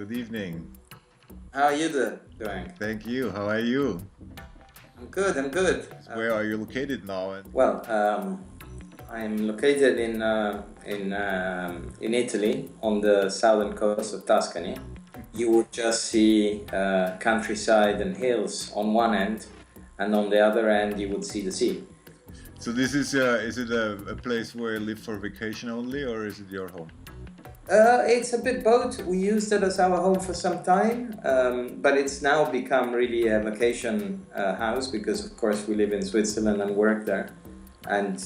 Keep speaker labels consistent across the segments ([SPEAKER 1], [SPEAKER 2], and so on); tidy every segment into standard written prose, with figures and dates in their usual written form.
[SPEAKER 1] Good evening.
[SPEAKER 2] How are you doing?
[SPEAKER 1] Thank you. How are you?
[SPEAKER 2] I'm good, I'm good.
[SPEAKER 1] Where are you located now?
[SPEAKER 2] Well, I'm located in Italy, on the southern coast of Tuscany. You would just see countryside and hills on one end, and on the other end you would see the sea.
[SPEAKER 1] So this is it a place where you live for vacation only, or is it your home?
[SPEAKER 2] It's a bit both. We used it as our home for some time, but it's now become really a vacation house because, of course, we live in Switzerland and work there, and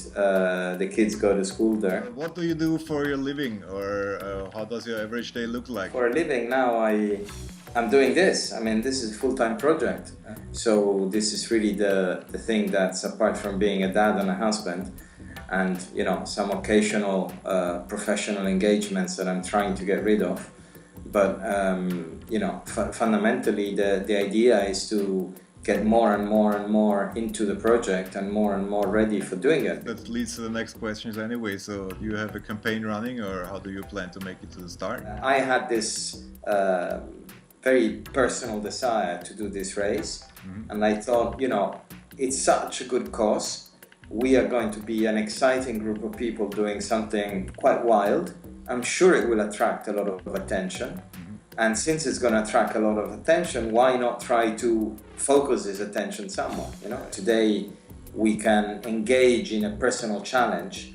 [SPEAKER 2] the kids go to school there.
[SPEAKER 1] What do you do for your living, or how does your average day look like?
[SPEAKER 2] For a living now, I'm doing this. I mean, this is a full-time project. So this is really the thing that's apart from being a dad and a husband, and some occasional professional engagements that I'm trying to get rid of. But fundamentally the idea is to get more and more into the project and more ready for doing it.
[SPEAKER 1] That leads to the next questions anyway. So do you have a campaign running, or how do you plan to make it to the start?
[SPEAKER 2] I had this very personal desire to do this race, and I thought, it's such a good cause. We are going to be an exciting group of people doing something quite wild. I'm sure it will attract a lot of attention. And since it's going to attract a lot of attention, why not try to focus this attention somewhat? Today we can engage in a personal challenge,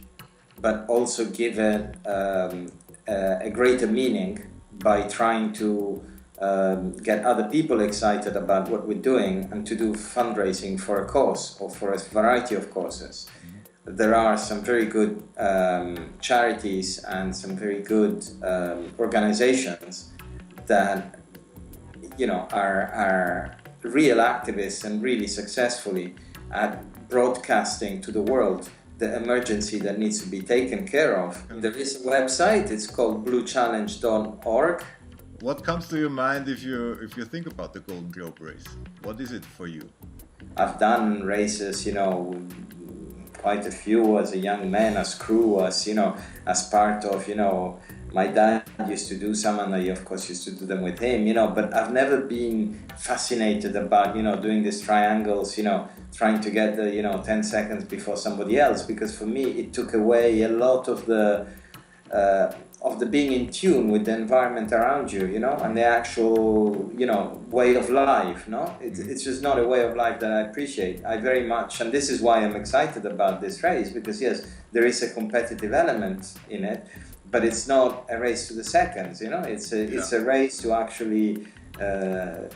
[SPEAKER 2] but also give it a greater meaning by trying to get other people excited about what we're doing and to do fundraising for a cause or for a variety of causes. There are some very good charities and some very good organizations that are real activists and really successfully at broadcasting to the world the emergency that needs to be taken care of. There is a website, it's called bluechallenge.org.
[SPEAKER 1] What comes to your mind if you think about the Golden Globe race? What is it for you?
[SPEAKER 2] I've done races, quite a few as a young man, as crew, as part of, my dad used to do some, and I of course used to do them with him, but I've never been fascinated about, doing these triangles, trying to get the, 10 seconds before somebody else, because for me it took away a lot of the being in tune with the environment around you, and the actual, way of life, no? It's just not a way of life that I appreciate. I very much, and this is why I'm excited about this race, because yes, there is a competitive element in it, but it's not a race to the seconds, it's a race to actually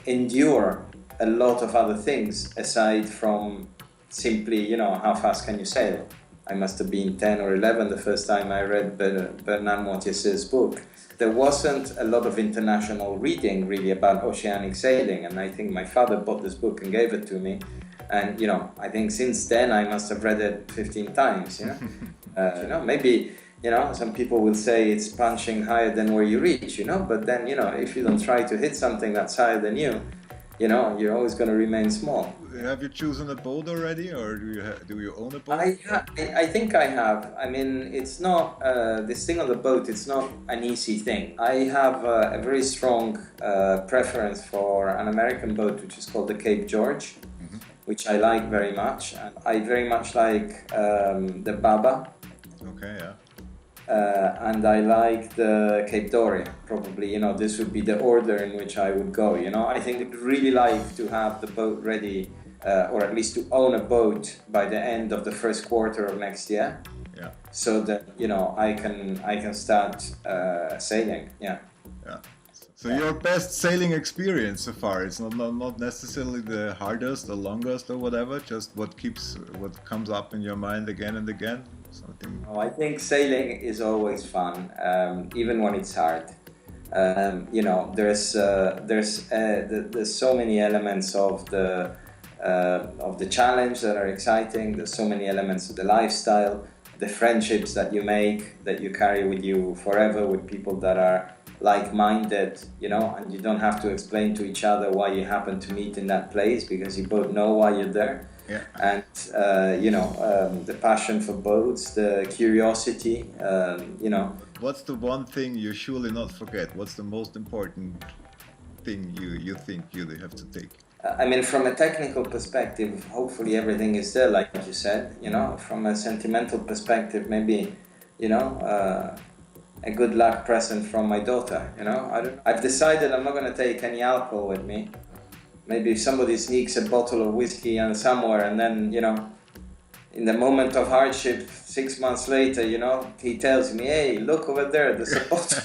[SPEAKER 2] endure a lot of other things aside from simply, how fast can you sail? I must have been 10 or 11 the first time I read Bernard Montes's book. There wasn't a lot of international reading really about oceanic sailing, and I think my father bought this book and gave it to me. And I think since then I must have read it 15 times. Maybe some people will say it's punching higher than where you reach. But then if you don't try to hit something that's higher than you, you're always going to remain small.
[SPEAKER 1] Have you chosen a boat already, or do you own a boat?
[SPEAKER 2] I think I have. I mean, it's not, this thing on the boat, it's not an easy thing. I have a very strong preference for an American boat which is called the Cape George, which I like very much. And I very much like the Baba.
[SPEAKER 1] Okay, yeah.
[SPEAKER 2] And I like the Cape Doria, probably, this would be the order in which I would go, I think I'd really like to have the boat ready, or at least to own a boat by the end of the first quarter of next year.
[SPEAKER 1] Yeah.
[SPEAKER 2] So that, I can start sailing, yeah.
[SPEAKER 1] Yeah. So your best sailing experience so far, it's not necessarily the hardest, the longest or whatever, just what comes up in your mind again and again? Something.
[SPEAKER 2] Oh, I think sailing is always fun, even when it's hard. There's so many elements of the challenge that are exciting. There's so many elements of the lifestyle, the friendships that you make, that you carry with you forever with people that are like-minded, and you don't have to explain to each other why you happen to meet in that place, because you both know why you're there.
[SPEAKER 1] Yeah.
[SPEAKER 2] And the passion for boats, the curiosity,
[SPEAKER 1] What's the one thing you surely not forget? What's the most important thing you think you have to take?
[SPEAKER 2] I mean, from a technical perspective, hopefully everything is there, like you said. You know, from a sentimental perspective, maybe, you know, a good luck present from my daughter. You know, I've decided I'm not going to take any alcohol with me. Maybe if somebody sneaks a bottle of whiskey and somewhere, and then, you know, in the moment of hardship, 6 months later, you know, he tells me, "Hey, look over there, there's a bottle."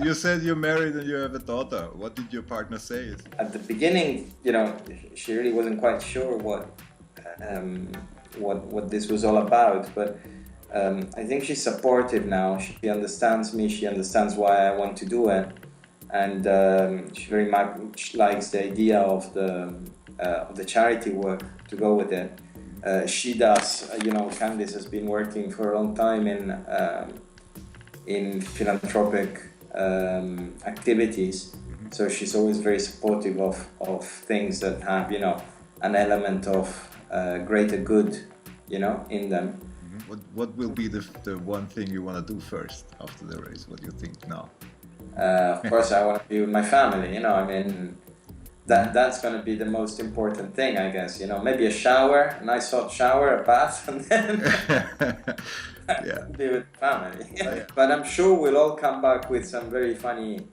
[SPEAKER 1] You said you're married and you have a daughter. What did your partner say?
[SPEAKER 2] At the beginning, you know, she really wasn't quite sure what this was all about, but I think she's supportive now. She understands me. She understands why I want to do it, and she very much likes the idea of the charity work to go with it. She does, you know, Candice has been working for a long time in philanthropic activities, so she's always very supportive of things that have, you know, an element of greater good, you know, in them.
[SPEAKER 1] What will be the one thing you want to do first after the race? What do you think now?
[SPEAKER 2] Of course, I want to be with my family, you know, I mean, that's going to be the most important thing, I guess, you know, maybe a shower, a nice hot shower, a bath, and then be with family.
[SPEAKER 1] Yeah.
[SPEAKER 2] But I'm sure we'll all come back with some very funny,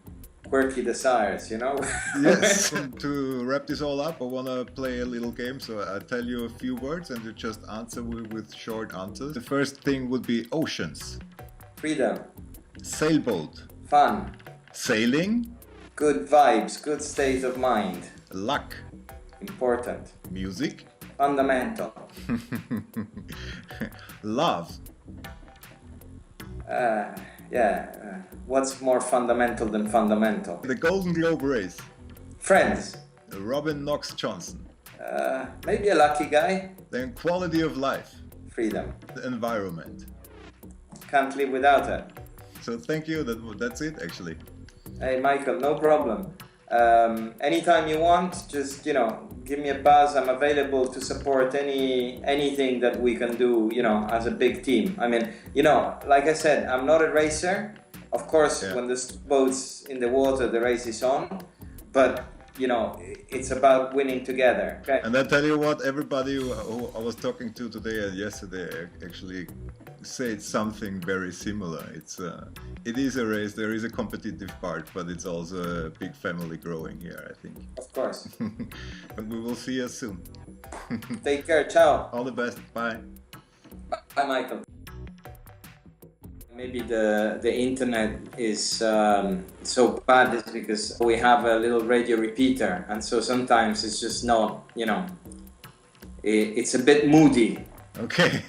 [SPEAKER 2] quirky desires, you know?
[SPEAKER 1] Yes. To wrap this all up, I want to play a little game. So I'll tell you a few words and you just answer with short answers. The first thing would be oceans.
[SPEAKER 2] Freedom.
[SPEAKER 1] Sailboat.
[SPEAKER 2] Fun.
[SPEAKER 1] Sailing.
[SPEAKER 2] Good vibes, good state of mind.
[SPEAKER 1] Luck.
[SPEAKER 2] Important.
[SPEAKER 1] Music.
[SPEAKER 2] Fundamental.
[SPEAKER 1] Love.
[SPEAKER 2] What's more fundamental than fundamental?
[SPEAKER 1] The Golden Globe race.
[SPEAKER 2] Friends.
[SPEAKER 1] Robin Knox Johnson.
[SPEAKER 2] Maybe a lucky guy.
[SPEAKER 1] Then quality of life.
[SPEAKER 2] Freedom.
[SPEAKER 1] The environment.
[SPEAKER 2] Can't live without it.
[SPEAKER 1] So thank you, that's it actually.
[SPEAKER 2] Hey Michael, no problem. Anytime you want, just, you know, give me a buzz. I'm available to support anything that we can do, you know, as a big team. I mean, you know, like I said, I'm not a racer. Of course, when the boat's in the water, the race is on. But, you know, it's about winning together. Okay?
[SPEAKER 1] And I tell you what, everybody who I was talking to today and yesterday actually said something very similar. It is a race, there is a competitive part, but it's also a big family growing here, I think.
[SPEAKER 2] Of course.
[SPEAKER 1] And we will see you soon.
[SPEAKER 2] Take care, ciao.
[SPEAKER 1] All the best, bye.
[SPEAKER 2] Bye, Michael. Maybe the internet is so bad is because we have a little radio repeater, and so sometimes it's just not, you know, it's a bit moody.
[SPEAKER 1] Okay.